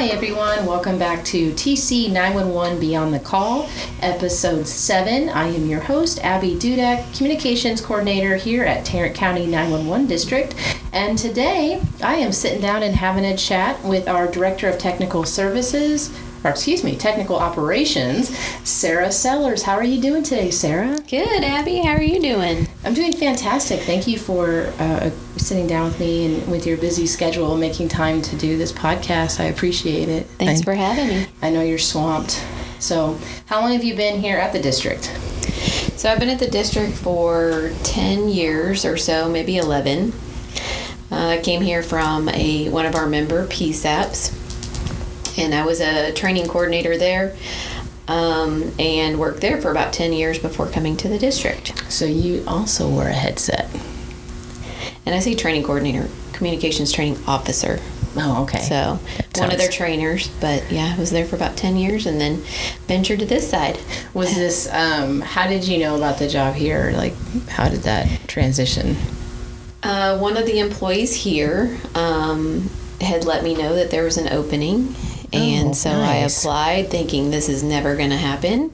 Hi everyone, welcome back to TC 911 Beyond the Call, episode 7. I am your host, Abbey Dudek, communications coordinator here at Tarrant County 911 District. And today I am sitting down and having a chat with our Director of Technical Operations, Sarah Sellers. How are you doing today, Sarah? Good, Abby. How are you doing? I'm doing fantastic. Thank you for sitting down with me and with your busy schedule, making time to do this podcast. I appreciate it. Thanks for having me. I know you're swamped. So, how long have you been here at the district? So, I've been at the district for 10 years or so, maybe 11. I came here from one of our member PSAPs, and I was a training coordinator there. And worked there for about 10 years before coming to the district. So you also wore a headset. And I say training coordinator, communications training officer. Oh, okay. So one of their trainers, but yeah, I was there for about 10 years and then ventured to this side. Was this, how did you know about the job here? Like, how did that transition? One of the employees here had let me know that there was an opening. And so nice. I applied thinking this is never going to happen.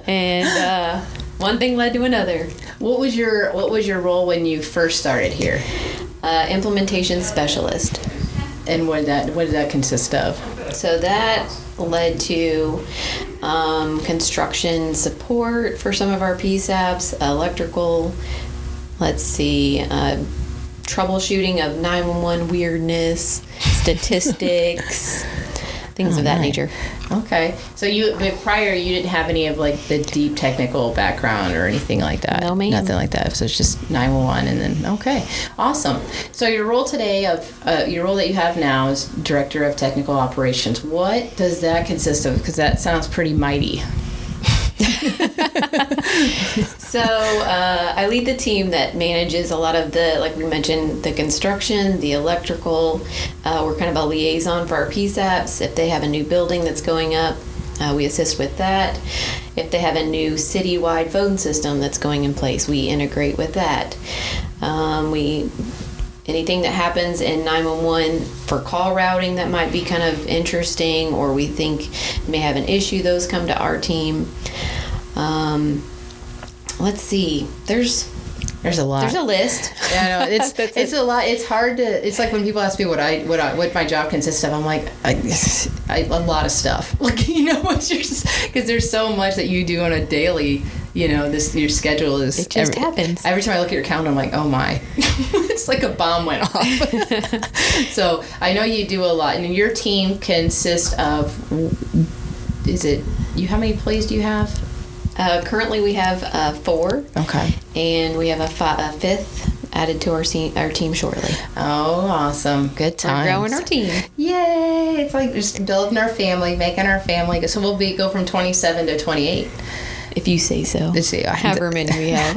And one thing led to another. What was your role when you first started here? Implementation specialist. And what did that consist of? So that led to construction support for some of our PSAPs, electrical, troubleshooting of 911 weirdness, statistics, things of that nature. Okay. So prior you didn't have any of like the deep technical background or anything like that? No, ma'am. Nothing like that. So it's just 911 and then, okay. Awesome. So your role today your role that you have now is Director of Technical Operations. What does that consist of? Because that sounds pretty mighty. So I lead the team that manages a lot of like we mentioned, the construction, the electrical. We're kind of a liaison for our PSAPs. If they have a new building that's going up, we assist with that. If they have a new citywide phone system that's going in place, we integrate with that. Anything that happens in 911 for call routing that might be kind of interesting or we think may have an issue, those come to our team. Let's see. There's a lot. There's a list. Yeah, no, it's a lot. It's hard to. It's like when people ask me what my job consists of. I'm like, a lot of stuff. Like because there's so much that you do on a daily. Your schedule is. It just happens. Every time I look at your calendar, I'm like, oh my, it's like a bomb went off. So I know you do a lot, and your team consists of. How many employees do you have? Currently, we have 4. Okay. And we have a 5th added to our team shortly. Oh, awesome. Good times. We're growing our team. Yay. It's like just building our family, making our family. So we'll go from 27 to 28. If you say so. However many we have.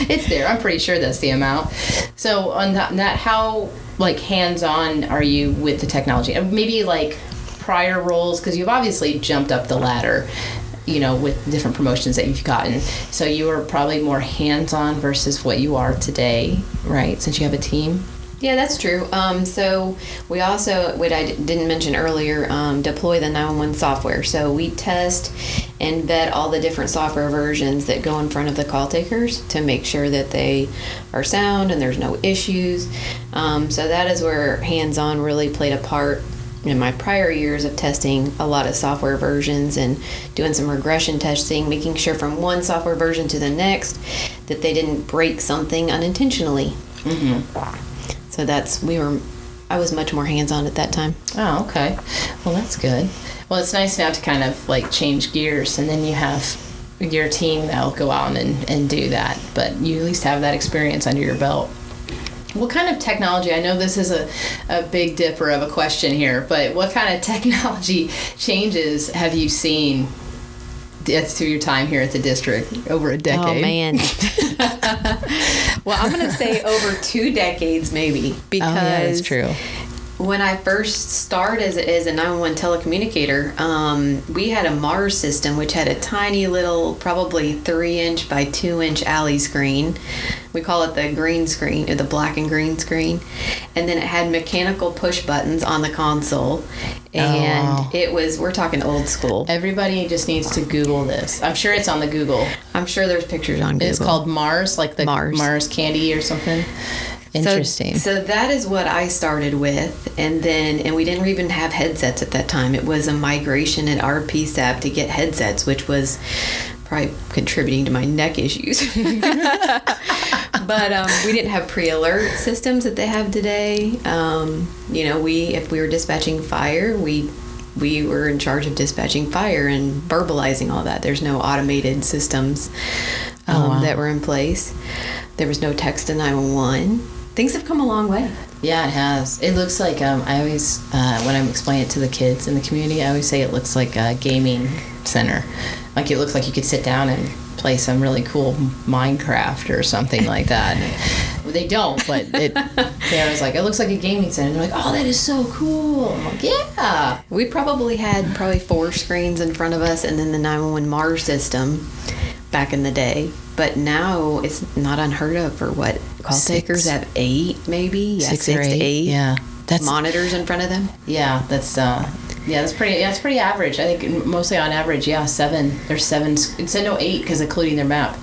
It's there. I'm pretty sure that's the amount. So on that how hands-on are you with the technology? Maybe prior roles, because you've obviously jumped up the ladder, with different promotions that you've gotten. So you are probably more hands-on versus what you are today, right? Since you have a team. Yeah, that's true. So we also, what I didn't mention earlier, deploy the 911 software. So we test and vet all the different software versions that go in front of the call takers to make sure that they are sound and there's no issues. So that is where hands-on really played a part in my prior years of testing a lot of software versions and doing some regression testing, making sure from one software version to the next that they didn't break something unintentionally. Mm-hmm. So I was much more hands-on at that time. Oh, okay. Well, that's good. Well, it's nice now to kind of change gears, and then you have your team that'll go out and do that, but you at least have that experience under your belt. What kind of technology, I know this is a big dipper of a question here, but what kind of technology changes have you seen through your time here at the district over a decade? Oh, man. Well, I'm going to say over 2 decades maybe, because yeah, that's true. when I first started as a 911 telecommunicator, we had a Mars system, which had a tiny little, probably 3-inch by 2-inch alley screen. We call it the green screen, or the black and green screen. And then it had mechanical push buttons on the console. And it was, we're talking old school. Everybody just needs to Google this. I'm sure it's on the Google. I'm sure there's pictures on Google. It's called Mars, like the Mars candy or something. Interesting. So that is what I started with, and we didn't even have headsets at that time. It was a migration at our PSAP to get headsets, which was probably contributing to my neck issues. But we didn't have pre-alert systems that they have today. If we were dispatching fire, we were in charge of dispatching fire and verbalizing all that. There's no automated systems that were in place. There was no text to 911. Things have come a long way. Yeah, it has. It looks like, I always, when I'm explaining it to the kids in the community, I always say it looks like a gaming center. Like it looks like you could sit down and play some really cool Minecraft or something like that. They don't, but they always like, it looks like a gaming center. They're like, oh, that is so cool. I'm like, yeah. We probably had 4 screens in front of us, and then the 911 Mars system back in the day. But now it's not unheard of for what call takers have 8, maybe 6 to 8. Yeah, that's monitors in front of them. Yeah, that's pretty. Yeah, it's pretty average. I think mostly on average, 7. There's 7. It said no 8 because including their map.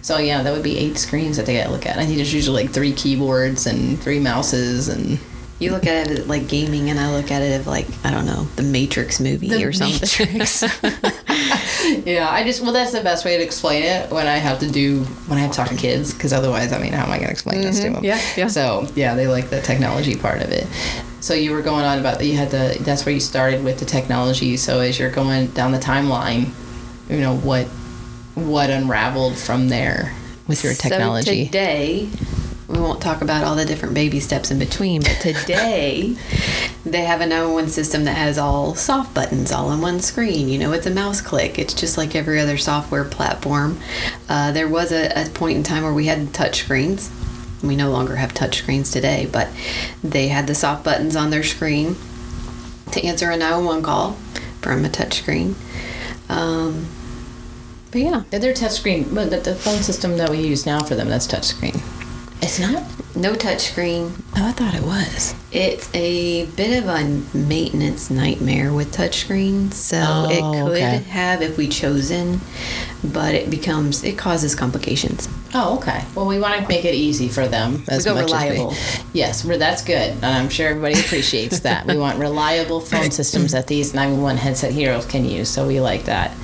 So yeah, that would be 8 screens that they got to look at. I think there's usually like 3 keyboards and 3 mouses and. You look at it like gaming, and I look at it like, I don't know, the Matrix movie or something. Matrix. Yeah, that's the best way to explain it when I have to talk to kids, because otherwise, how am I going to explain this to them? Yeah. So, they like the technology part of it. So you were going on about that's where you started with the technology. So as you're going down the timeline, what unraveled from there with your technology? So today, we won't talk about all the different baby steps in between, but today they have a 911 system that has all soft buttons all on one screen. It's a mouse click. It's just like every other software platform. There was a point in time where we had touch screens. We no longer have touch screens today, but they had the soft buttons on their screen to answer a 911 call from a touch screen. But yeah. They're touch screen, but the phone system that we use now for them, that's touch screen. It's not? No touchscreen. Oh, I thought it was. It's a bit of a maintenance nightmare with touchscreens. So it could have if we chosen, but it causes complications. Oh, okay. Well, we want to make it easy for them as we go much reliable. Yes, that's good. And I'm sure everybody appreciates that. We want reliable phone systems that these 911 headset heroes can use, so we like that.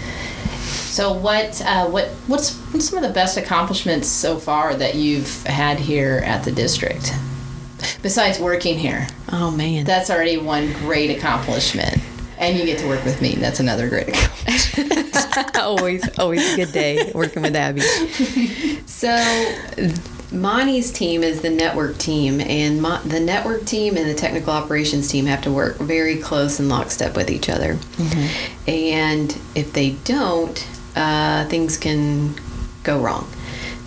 So what's some of the best accomplishments so far that you've had here at the district? Besides working here. Oh, man. That's already one great accomplishment. And you get to work with me. That's another great accomplishment. always a good day working with Abby. So Monty's team is the network team, and the network team and the technical operations team have to work very close and lockstep with each other. Mm-hmm. And if they don't, things can go wrong.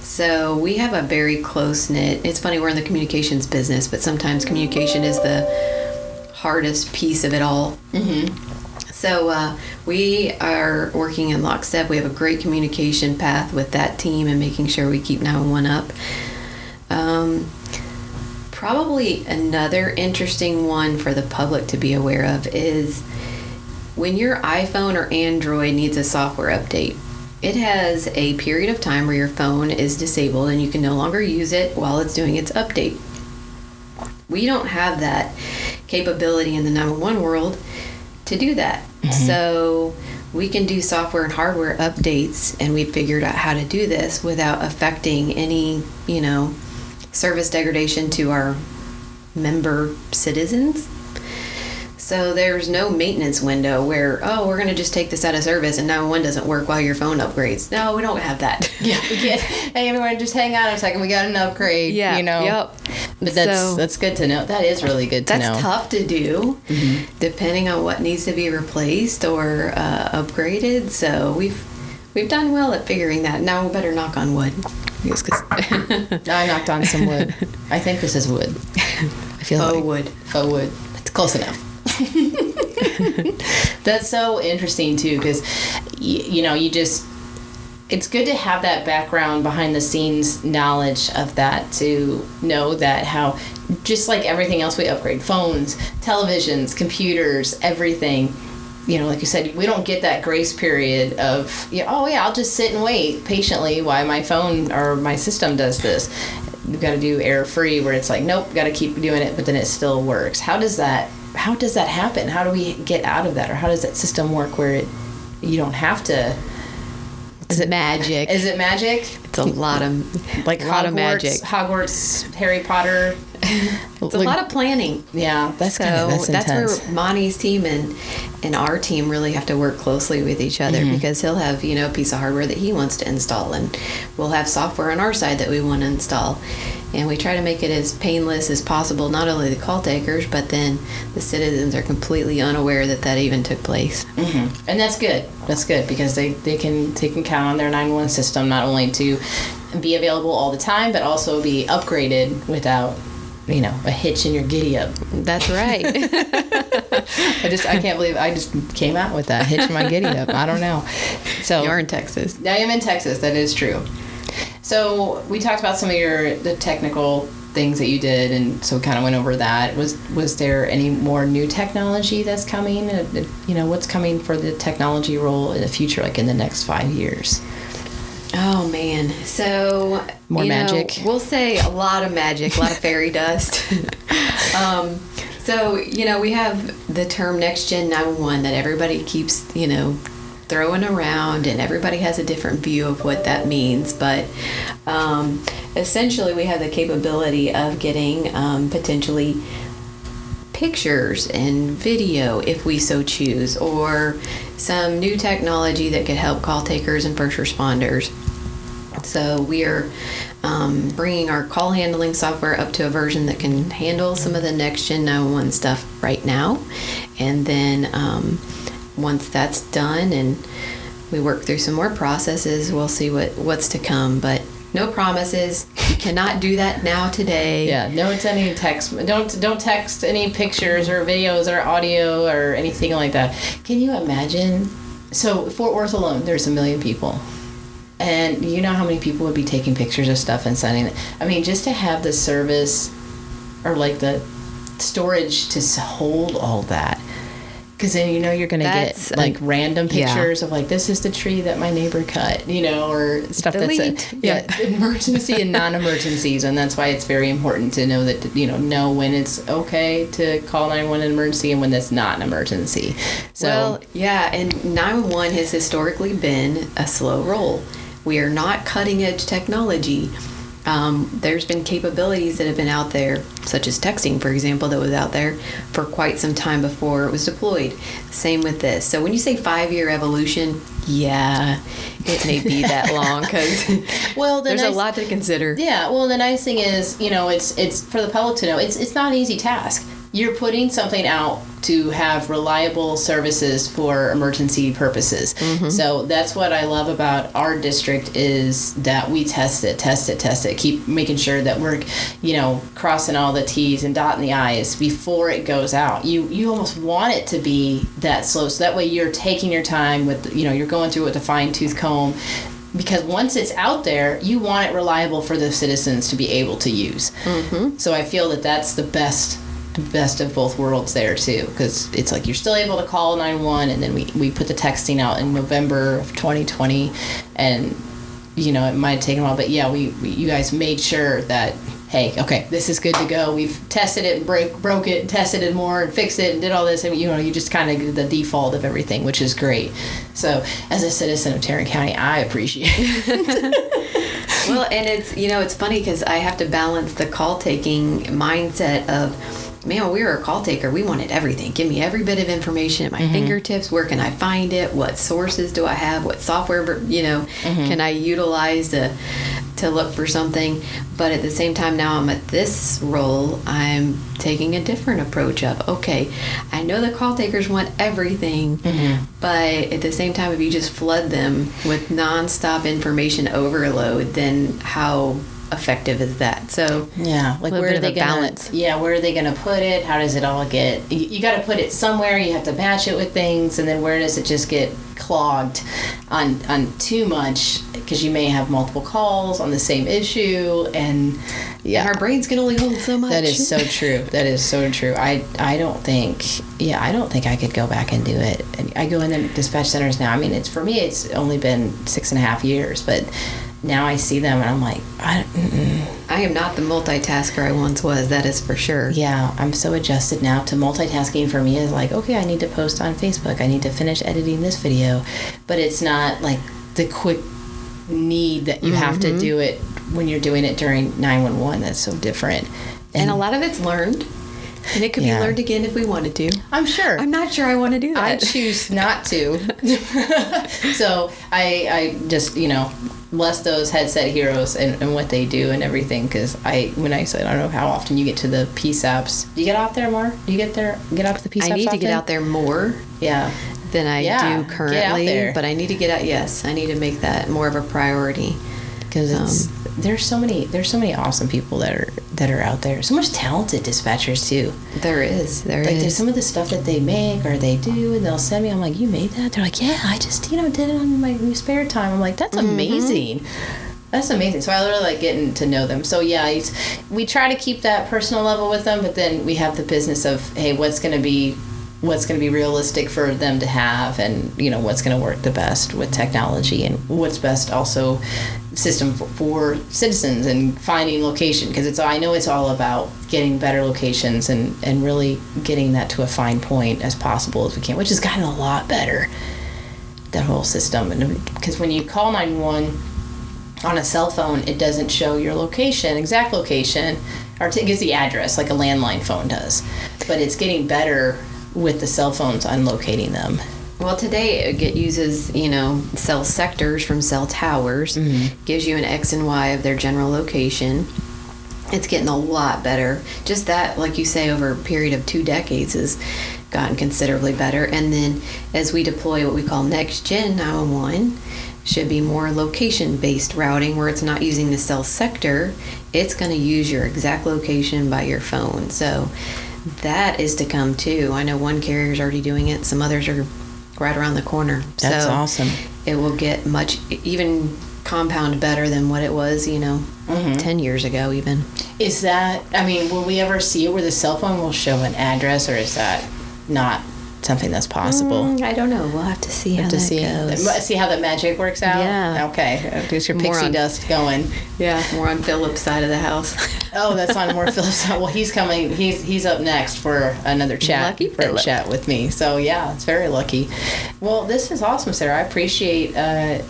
So we have a very close-knit, it's funny, we're in the communications business, but sometimes communication is the hardest piece of it all. Mm-hmm. So we are working in lockstep. We have a great communication path with that team and making sure we keep 911 up. Probably another interesting one for the public to be aware of is when your iPhone or Android needs a software update. It has a period of time where your phone is disabled and you can no longer use it while it's doing its update. We don't have that capability in the 911 world to do that. Mm-hmm. So we can do software and hardware updates, and we figured out how to do this without affecting any, service degradation to our member citizens. So there's no maintenance window where, we're going to just take this out of service and 911 doesn't work while your phone upgrades. No, we don't have that. Yeah, we can't. Hey, everyone, just hang on a second. We got an upgrade. Yeah, Yep. But that's good to know. That is really good to know. That's tough to do, mm-hmm. depending on what needs to be replaced or upgraded. So we've done well at figuring that. Now we better knock on wood. I knocked on some wood. I think this is wood. I feel faux like wood. Faux wood. That's Close enough. That's so interesting too, because it's good to have that background behind the scenes knowledge of that, to know that how, just like everything else we upgrade, phones, televisions, computers, everything, like you said, we don't get that grace period of, I'll just sit and wait patiently while my phone or my system does this. We've got to do error-free, where it's like, nope, got to keep doing it, but then it still works. How does that happen? How do we get out of that? Or how does that system work where you don't have to? Is it magic? Is it magic? It's a lot of like lot Hogwarts, of magic. Hogwarts, Harry Potter. It's a lot of planning. Yeah, that's intense. Where Monty's team and our team really have to work closely with each other, because he'll have a piece of hardware that he wants to install, and we'll have software on our side that we want to install, and we try to make it as painless as possible. Not only the call takers, but then the citizens are completely unaware that even took place. And that's good. That's good, because they can count on their 911 system not only to be available all the time, but also be upgraded without a hitch in your giddy up. That's right. I can't believe I just came out with that, hitch in my giddy up. I don't know. So you're in Texas. I am in Texas. That is true. So we talked about some of the technical things that you did, and so we kind of went over that. Was there any more new technology that's coming? What's coming for the technology role in the future, like in the next 5 years? Oh man, so more magic. We'll say a lot of magic, a lot of fairy dust. So we have the term Next Gen 911 that everybody keeps throwing around, and everybody has a different view of what that means. But essentially, we have the capability of getting potentially pictures and video if we so choose, or some new technology that could help call takers and first responders. So we are bringing our call handling software up to a version that can handle some of the Next Gen 911 stuff right now, and then once that's done and we work through some more processes, we'll see what's to come. But no promises. You cannot do that now today. Yeah, no sending text. Don't text any pictures or videos or audio or anything like that. Can you imagine? So Fort Worth alone, there's 1 million people. And you know how many people would be taking pictures of stuff and sending it? I mean, just to have the service or like the storage to hold all that. Because then you're going to get like random pictures of like, this is the tree that my neighbor cut, or stuff Delete. that's emergency and non-emergencies. And that's why it's very important to know that, know when it's okay to call 911 an emergency and when that's not an emergency. So, well, yeah, and 911 has historically been a slow roll. We are not cutting edge technology. There's been capabilities that have been out there, such as texting, for example, that was out there for quite some time before it was deployed. Same with this. So when you say 5-year evolution, yeah, it may be that long, because there's a lot to consider. Yeah, well, the nice thing is, it's for the public to know, it's not an easy task. You're putting something out to have reliable services for emergency purposes. So that's what I love about our district, is that we test it, keep making sure that we're, crossing all the T's and dotting the I's before it goes out. You almost want it to be that slow, so that way you're taking your time with, you're going through it with a fine-tooth comb. Because once it's out there, you want it reliable for the citizens to be able to use. So I feel that that's the best of both worlds there too, because it's like you're still able to call 911, and then we put the texting out in November of 2020, and it might have taken a while, but yeah, you guys made sure that, hey, okay, this is good to go. We've tested it, broke it, tested it more, and fixed it, and did all this, and you just kind of get the default of everything, which is great. So as a citizen of Tarrant County, I appreciate it. Well, and it's funny, because I have to balance the call taking mindset of, man, when we were a call taker, we wanted everything. Give me every bit of information at my fingertips. Where can I find it? What sources do I have? What software, can I utilize to look for something? But at the same time, now I'm at this role, I'm taking a different approach of, okay, I know the call takers want everything, but at the same time, if you just flood them with nonstop information overload, then how effective is that? So yeah, like where are they gonna balance? Yeah, where are they gonna put it? How does it all get? You got to put it somewhere. You have to match it with things, and then where does it just get clogged on too much? Because you may have multiple calls on the same issue, and and our brains can only hold so much. That is so true. That is so true. I don't think I could go back and do it. I go in the dispatch centers now. I mean, for me, it's only been 6.5 years, but now I see them and I'm like, I am not the multitasker I once was. That is for sure. Yeah, I'm so adjusted now to multitasking. For me is like, okay, I need to post on Facebook. I need to finish editing this video, but it's not like the quick need that you have to do it when you're doing it during 911. That's so different. And a lot of it's learned. And it could be learned again if we wanted to. I'm sure. I'm not sure I want to do that. I choose not to. So I just, bless those headset heroes and what they do and everything. Because when I said, I don't know how often you get to the PSAPs. Do you get out there more? Do you get out to the PSAPs I need often? to get out there more. Yeah. Than I do currently. Get out there. But I need to get out. Yes, I need to make that more of a priority. Because there's so many awesome people that are out there. So much talented dispatchers too. There is. There's some of the stuff that they make or they do, and they'll send me. I'm like, you made that? They're like, yeah, I just did it on my spare time. I'm like, that's amazing. That's amazing. So I really like getting to know them. So yeah, we try to keep that personal level with them, but then we have the business of, hey, what's going to be realistic for them to have, and what's going to work the best with technology, and what's best also system for citizens, and finding location, because I know it's all about getting better locations and really getting that to a fine point as possible as we can, which has gotten a lot better, that whole system. And because when you call 911 on a cell phone, it doesn't show your exact location, or it gives the address like a landline phone does, but it's getting better with the cell phones unlocating them. Well, today it uses, cell sectors from cell towers, gives you an X and Y of their general location. It's getting a lot better. Just that, like you say, over a period of 2 decades has gotten considerably better. And then as we deploy what we call next gen 911, should be more location-based routing, where it's not using the cell sector. It's going to use your exact location by your phone. So that is to come too. I know one carrier is already doing it. Some others are right around the corner. That's awesome. It will get even compound better than what it was, 10 years ago even. Is that, will we ever see it where the cell phone will show an address, or is that not something that's possible? I don't know. We'll have to see how that goes. See how the magic works out? Yeah. Okay. There's your pixie dust going. Yeah, more on Philip's side of the house. Oh, that's on more Philip's side. Well, he's coming. He's up next for another chat. Lucky Philip. Chat with me. So, yeah, it's very lucky. Well, this is awesome, Sarah. I appreciate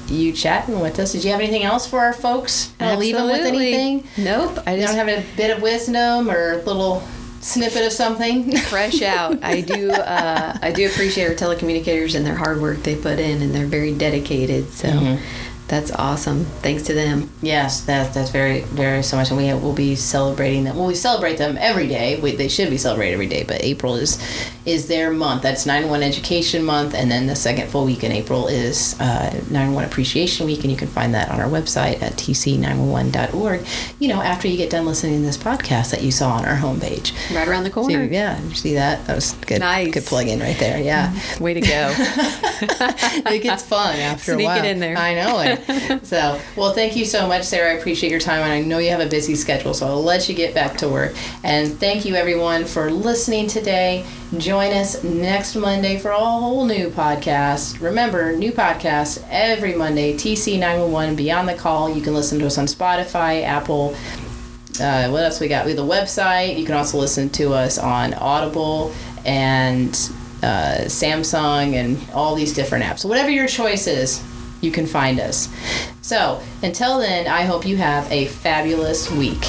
you chatting with us. Did you have anything else for our folks? Leave them with anything? Nope. I don't have a bit of wisdom or a little snippet of something fresh out. I do appreciate our telecommunicators and their hard work they put in, and they're very dedicated. So that's awesome. Thanks to them. Yes, that's very, very so much, and we'll be celebrating them. Well, we celebrate them every day. They should be celebrated every day, but April is their month. That's 911 Education Month, and then the second full week in April is 911 Appreciation Week, and you can find that on our website at tc911.org. After you get done listening to this podcast that you saw on our homepage, right around the corner. You see that? That was good. Nice. Good plug in right there. Yeah. Way to go. It gets fun after a while. Sneak it in there. I know it. So, well, thank you so much, Sarah. I appreciate your time, and I know you have a busy schedule, so I'll let you get back to work. And thank you, everyone, for listening today. Join us next Monday for a whole new podcast. Remember, new podcast every Monday, TC911 Beyond the Call. You can listen to us on Spotify, Apple. What else we got? We have the website. You can also listen to us on Audible and Samsung and all these different apps. So whatever your choice is, you can find us. So until then, I hope you have a fabulous week.